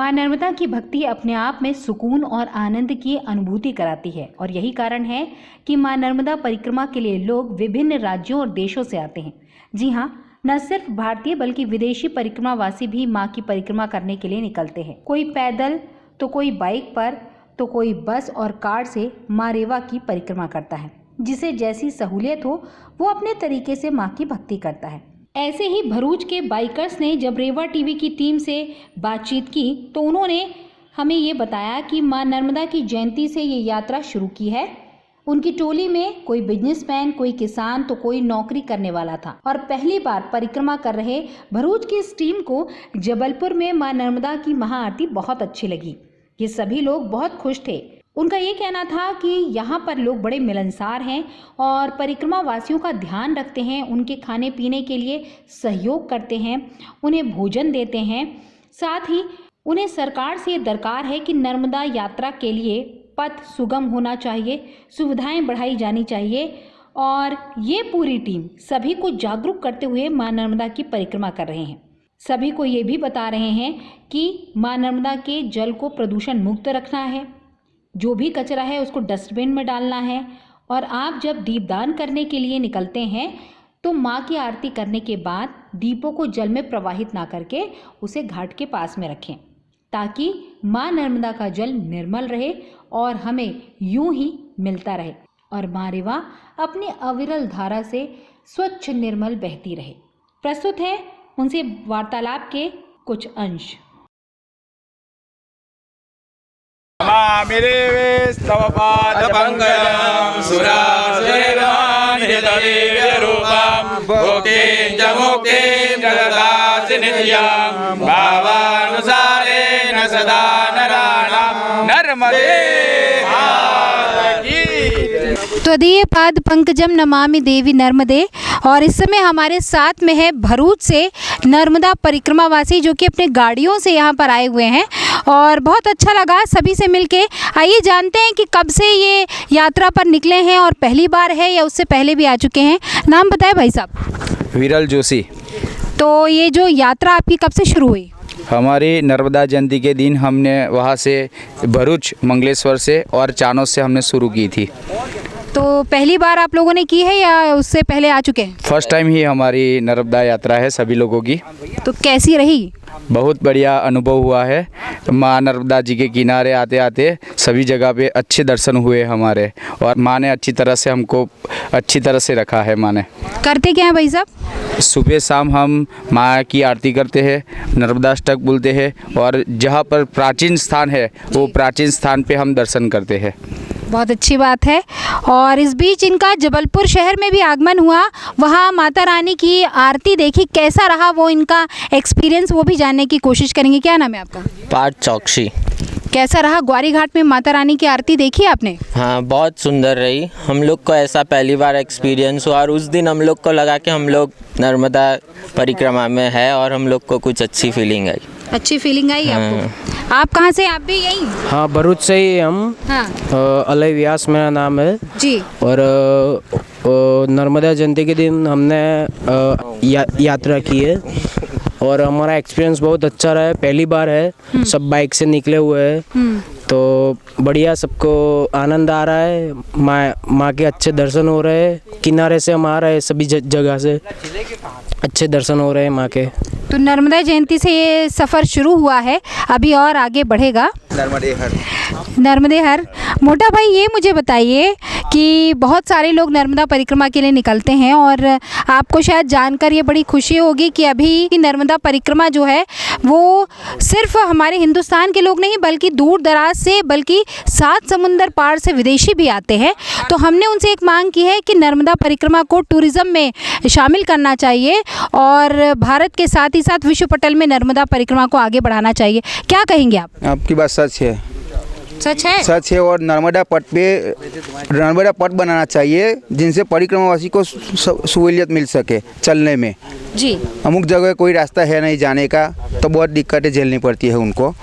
मां नर्मदा की भक्ति अपने आप में सुकून और आनंद की अनुभूति कराती है और यही कारण है कि मां नर्मदा परिक्रमा के लिए लोग विभिन्न राज्यों और देशों से आते हैं। जी हाँ, न सिर्फ भारतीय बल्कि विदेशी परिक्रमावासी भी मां की परिक्रमा करने के लिए निकलते हैं। कोई पैदल तो कोई बाइक पर तो कोई बस और कार से मां रेवा की परिक्रमा करता है। जिसे जैसी सहूलियत हो वो अपने तरीके से मां की भक्ति करता है। ऐसे ही भरूच के बाइकर्स ने जब रेवा टीवी की टीम से बातचीत की तो उन्होंने हमें ये बताया कि मां नर्मदा की जयंती से ये यात्रा शुरू की है। उनकी टोली में कोई बिजनेसमैन, कोई किसान तो कोई नौकरी करने वाला था और पहली बार परिक्रमा कर रहे भरूच की इस टीम को जबलपुर में मां नर्मदा की महाआरती बहुत अच्छी लगी। ये सभी लोग बहुत खुश थे। उनका ये कहना था कि यहाँ पर लोग बड़े मिलनसार हैं और परिक्रमा वासियों का ध्यान रखते हैं, उनके खाने पीने के लिए सहयोग करते हैं, उन्हें भोजन देते हैं। साथ ही उन्हें सरकार से ये दरकार है कि नर्मदा यात्रा के लिए पथ सुगम होना चाहिए, सुविधाएं बढ़ाई जानी चाहिए और ये पूरी टीम सभी को जागरूक करते हुए मां नर्मदा की परिक्रमा कर रहे हैं। सभी को ये भी बता रहे हैं कि मां नर्मदा के जल को प्रदूषण मुक्त रखना है, जो भी कचरा है उसको डस्टबिन में डालना है और आप जब दीपदान करने के लिए निकलते हैं तो माँ की आरती करने के बाद दीपों को जल में प्रवाहित ना करके उसे घाट के पास में रखें ताकि माँ नर्मदा का जल निर्मल रहे और हमें यूं ही मिलता रहे और माँ रेवा अपनी अविरल धारा से स्वच्छ निर्मल बहती रहे। प्रस्तुत है उनसे वार्तालाप के कुछ अंश। तव पादपङ्कजं सुरासुरगणान्वितदिव्यरूपं भुक्तिं च मुक्तिं च ददासि नित्यं भावानुसारेण सदा नराणां नर्मदे। त्वदीय पाद पंकजम नमामि देवी नर्मदे। और इस समय हमारे साथ में है भरूच से नर्मदा परिक्रमावासी जो कि अपने गाड़ियों से यहाँ पर आए हुए हैं और बहुत अच्छा लगा सभी से मिलके। आइए जानते हैं कि कब से ये यात्रा पर निकले हैं और पहली बार है या उससे पहले भी आ चुके हैं। नाम बताएं भाई साहब। विरल जोशी। तो ये जो यात्रा आपकी कब से शुरू हुई? हमारी नर्मदा जयंती के दिन हमने वहाँ से भरूच मंगलेश्वर से और चानोद से हमने शुरू की थी। तो पहली बार आप लोगों ने की है या उससे पहले आ चुके हैं? फर्स्ट टाइम ही हमारी नर्मदा यात्रा है सभी लोगों की। तो कैसी रही? बहुत बढ़िया अनुभव हुआ है। माँ नर्मदा जी के किनारे आते आते सभी जगह पे अच्छे दर्शन हुए हमारे और माँ ने अच्छी तरह से हमको अच्छी तरह से रखा है। माँ ने करते क्या है भाई साहब? सुबह शाम हम माँ की आरती करते हैं, नर्मदा अष्टक बोलते हैं और जहाँ पर प्राचीन स्थान है वो प्राचीन स्थान पे हम दर्शन करते हैं। बहुत अच्छी बात है। और इस बीच इनका जबलपुर शहर में भी आगमन हुआ, वहाँ माता रानी की आरती देखी, कैसा रहा वो इनका एक्सपीरियंस वो भी जानने की कोशिश करेंगे। क्या नाम है आपका? पार्थ चौकसी। कैसा रहा ग्वारी घाट में माता रानी की आरती देखी आपने? हाँ, बहुत सुंदर रही। हम लोग को ऐसा पहली बार एक्सपीरियंस हुआ और उस दिन हम लोग को लगा कि हम लोग नर्मदा परिक्रमा में है और हम लोग को कुछ अच्छी फीलिंग आई। अच्छी फीलिंग आई आपको? आप कहाँ से? आप भी यहीं? हाँ, भरूच से ही हम। हाँ। अलय व्यास मेरा नाम है जी। और नर्मदा जयंती के दिन हमने यात्रा की है और हमारा एक्सपीरियंस बहुत अच्छा रहा है। पहली बार है, सब बाइक से निकले हुए हैं तो बढ़िया, सबको आनंद आ रहा है। माँ के अच्छे दर्शन हो रहे हैं, किनारे से हम आ रहे हैं, सभी जगह से अच्छे दर्शन हो रहे हैं माँ के। तो नर्मदा जयंती से ये सफ़र शुरू हुआ है, अभी और आगे बढ़ेगा। नर्मदे हर। मोटा भाई ये मुझे बताइए कि बहुत सारे लोग नर्मदा परिक्रमा के लिए निकलते हैं और आपको शायद जानकर ये बड़ी खुशी होगी कि अभी की नर्मदा परिक्रमा जो है वो सिर्फ हमारे हिंदुस्तान के लोग नहीं बल्कि दूर दराज से, बल्कि 7 समुंदर पार से विदेशी भी आते हैं। तो हमने उनसे एक मांग की है कि नर्मदा परिक्रमा को टूरिज़्म में शामिल करना चाहिए और भारत के साथ ही साथ विश्व पटल में नर्मदा परिक्रमा को आगे बढ़ाना चाहिए। क्या कहेंगे आप? आपकी बात सच है। सच है? सच है। और नर्मदा पट बनाना चाहिए जिनसे परिक्रमावासी को सहूलियत मिल सके चलने में। जी। अमुक जगह कोई रास्ता है नहीं जाने का तो बहुत दिक्कतें झेलनी पड़ती है उनको।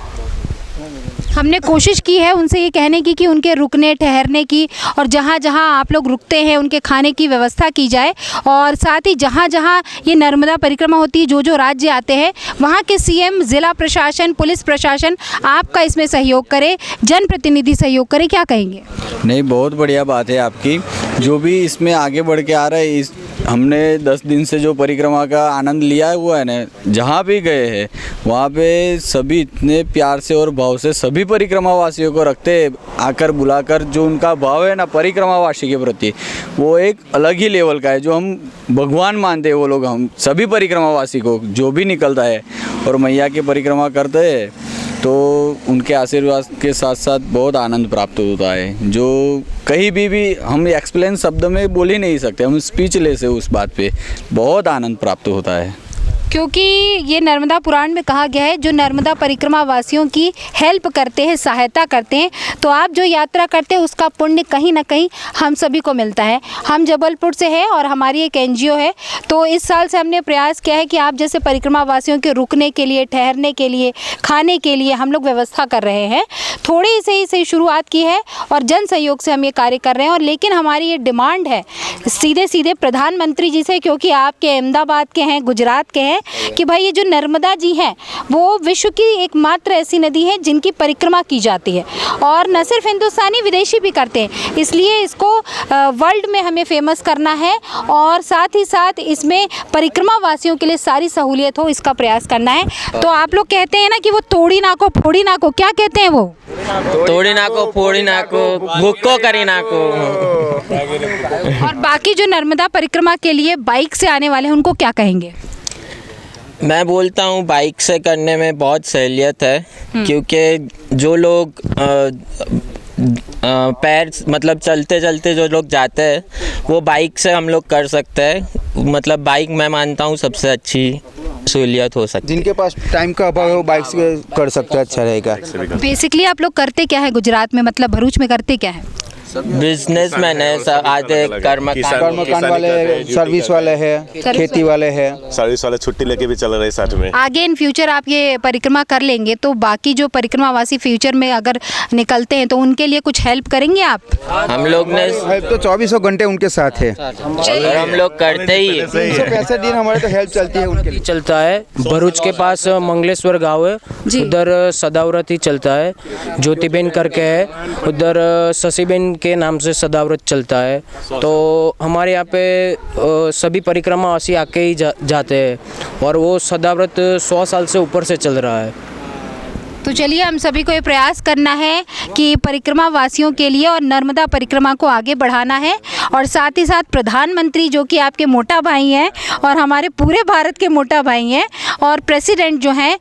हमने कोशिश की है उनसे ये कहने की कि उनके रुकने ठहरने की और जहाँ जहाँ आप लोग रुकते हैं उनके खाने की व्यवस्था की जाए, और साथ ही जहाँ जहाँ ये नर्मदा परिक्रमा होती है, जो जो राज्य आते हैं वहाँ के सीएम, ज़िला प्रशासन, पुलिस प्रशासन आपका इसमें सहयोग करे, जनप्रतिनिधि सहयोग करे, क्या कहेंगे? नहीं, बहुत बढ़िया बात है आपकी। जो भी इसमें आगे बढ़ के आ रहा है, इस हमने 10 दिन से जो परिक्रमा का आनंद लिया हुआ है ना, जहाँ भी गए हैं वहाँ पे सभी इतने प्यार से और भाव से सभी परिक्रमा वासियों को रखते हैं, आकर बुलाकर। जो उनका भाव है ना परिक्रमा वासी के प्रति, वो एक अलग ही लेवल का है। जो हम भगवान मानते हैं वो लोग, हम सभी परिक्रमा वासी को जो भी निकलता है और मैया की परिक्रमा करते हैं तो उनके आशीर्वाद के साथ साथ बहुत आनंद प्राप्त होता है, जो कहीं भी हम एक्सप्लेन शब्द में बोल ही नहीं सकते। हम स्पीचलेस है उस बात पे, बहुत आनंद प्राप्त होता है। क्योंकि ये नर्मदा पुराण में कहा गया है, जो नर्मदा परिक्रमा वासियों की हेल्प करते हैं, सहायता करते हैं, तो आप जो यात्रा करते हैं उसका पुण्य कहीं ना कहीं हम सभी को मिलता है। हम जबलपुर से हैं और हमारी एक एनजीओ है, तो इस साल से हमने प्रयास किया है कि आप जैसे परिक्रमा वासियों के रुकने के लिए, ठहरने के लिए, खाने के लिए हम लोग व्यवस्था कर रहे हैं। थोड़ी से ही शुरुआत की है और जन सहयोग से हम ये कार्य कर रहे हैं। और लेकिन हमारी ये डिमांड है सीधे प्रधानमंत्री जी से, क्योंकि आपके अहमदाबाद के हैं, गुजरात के हैं, कि भाई ये जो नर्मदा जी हैं वो विश्व की एकमात्र ऐसी नदी है जिनकी परिक्रमा की जाती है, और न सिर्फ हिंदुस्तानी, विदेशी भी करते हैं। इसलिए इसको वर्ल्ड में हमें फेमस करना है और साथ ही साथ इसमें परिक्रमा वासियों के लिए सारी सहूलियत हो, इसका प्रयास करना है। तो आप लोग कहते हैं ना कि वो तोड़ी ना को फोड़ी ना को, क्या कहते हैं वो? तोड़ी ना को, फोड़ी ना को, भुक्को करी ना को। और बाकी जो नर्मदा परिक्रमा के लिए बाइक से आने वाले हैं उनको क्या कहेंगे? मैं बोलता हूँ बाइक से करने में बहुत सहूलियत है, क्योंकि जो लोग पैर मतलब चलते चलते जो लोग जाते हैं वो बाइक से हम लोग कर सकते हैं। मतलब बाइक मैं मानता हूँ सबसे अच्छी सहूलियत हो सकती है। जिनके पास टाइम का अभाव है वो बाइक से कर सकते हैं, अच्छा रहेगा। बेसिकली आप लोग करते क्या है गुजरात में, मतलब भरूच में करते क्या है? बिजनेसमैन है, सब आधे कर्मकांड वाले, सर्विस वाले हैं, खेती वाले हैं, सर्विस वाले छुट्टी लेके भी चल रहे हैं साथ में। आगे इन फ्यूचर आप ये परिक्रमा कर लेंगे तो बाकी जो परिक्रमा वासी फ्यूचर में अगर निकलते हैं तो उनके लिए कुछ हेल्प करेंगे आप? हम लोग ने हेल्प तो 24 घंटे उनके साथ है, और हम लोग करते ही 365 दिन हमारे तो हेल्प चलती है उनके लिए। चलता है। भरूच के पास मंगलेश्वर गांव है, उधर सदाव्रत ही चलता है। ज्योतिबेन करके है, उधर शशिबेन के नाम से सदाव्रत चलता है। तो हमारे यहाँ पे सभी परिक्रमावासी आके ही जाते हैं, और वो सदाव्रत 100 साल से ऊपर से चल रहा है। तो चलिए हम सभी को ये प्रयास करना है कि परिक्रमा वासियों के लिए और नर्मदा परिक्रमा को आगे बढ़ाना है, और साथ ही साथ प्रधानमंत्री जो कि आपके मोटा भाई हैं और हमारे पूरे भारत के मोटा भाई हैं, और प्रेसिडेंट जो हैं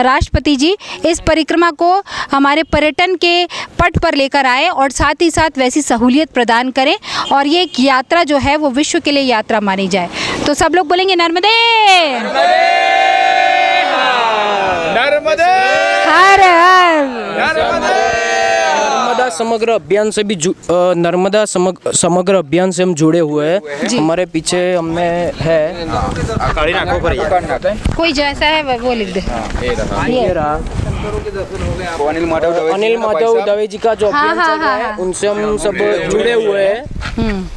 राष्ट्रपति जी, इस परिक्रमा को हमारे पर्यटन के पट पर लेकर आए और साथ ही साथ वैसी सहूलियत प्रदान करें, और ये एक यात्रा जो है वो विश्व के लिए यात्रा मानी जाए। तो सब लोग बोलेंगे नर्मदे नर्मदे हर हर। नर्मदा समग्र अभियान से भी नर्मदा समग्र अभियान से हम जुड़े हुए हैं। हमारे पीछे हमने है, कोई जैसा है वो लिख दे। ये रहा अनिल माधव दवे जी का जो अभियान चल रहा है, उनसे हम सब जुड़े हुए हैं।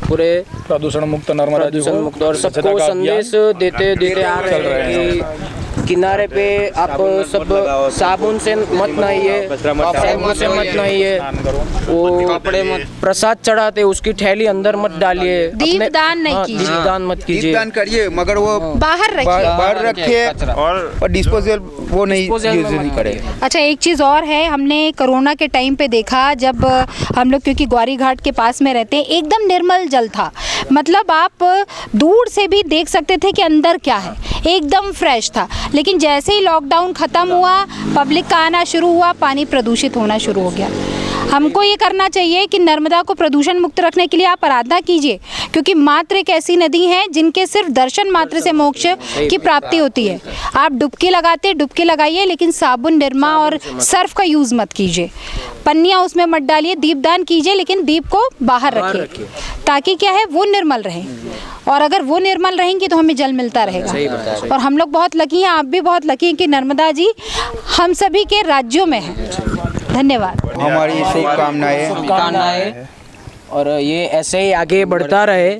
पूरे प्रदूषण मुक्त नर्मदा जी प्रदूषण मुक्त, और सबको संदेश देते आ रहे हैं कि किनारे पे आप सब साबुन से मत नहाइए, शैम्पू से मत नहाइए, वो प्रसाद चढ़ाते उसकी थैली अंदर मत डालिए, दीपदान नहीं कीजिए, दीपदान मत कीजिए, दीपदान करिए मगर वो बाहर रखिए और डिस्पोजल वो नहीं यूज नहीं करें। अच्छा, एक चीज़ और है, हमने कोरोना के टाइम पे देखा, जब हम लोग क्योंकि ग्वारी घाट के पास में रहते हैं, एकदम निर्मल जल था। मतलब आप दूर से भी देख सकते थे कि अंदर क्या है, एकदम फ्रेश था। लेकिन जैसे ही लॉकडाउन ख़त्म हुआ, पब्लिक का आना शुरू हुआ, पानी प्रदूषित होना शुरू हो गया। हमको ये करना चाहिए कि नर्मदा को प्रदूषण मुक्त रखने के लिए आप आराधना कीजिए, क्योंकि मात्र एक ऐसी नदी है जिनके सिर्फ दर्शन मात्र से मोक्ष की प्राप्ति होती है। आप डुबकी लगाइए, लेकिन साबुन, निरमा और सर्फ का यूज़ मत कीजिए। पन्नियाँ उसमें मत डालिए, दीपदान कीजिए, लेकिन दीप को बाहर रखिए, ताकि क्या है वो निर्मल रहे। और अगर वो निर्मल रहेंगी तो हमें जल मिलता रहेगा। और हम लोग बहुत लकी हैं, आप भी बहुत लकी हैं कि नर्मदा जी हम सभी के राज्यों में हैं। धन्यवाद। हमारी शुभकामनाएं और ये ऐसे ही आगे बढ़ता रहे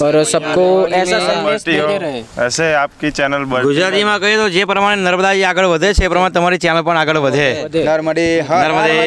और सबको ऐसा संदेश देते रहे। ऐसे आपकी चैनल ગુજરાતીમાં કહીએ તો જે પ્રમાણે નર્મદાજી આગળ વધે છે એ પ્રમાણે તમારી ચેનલ પણ આગળ વધે नर्मदे हर નર્મદે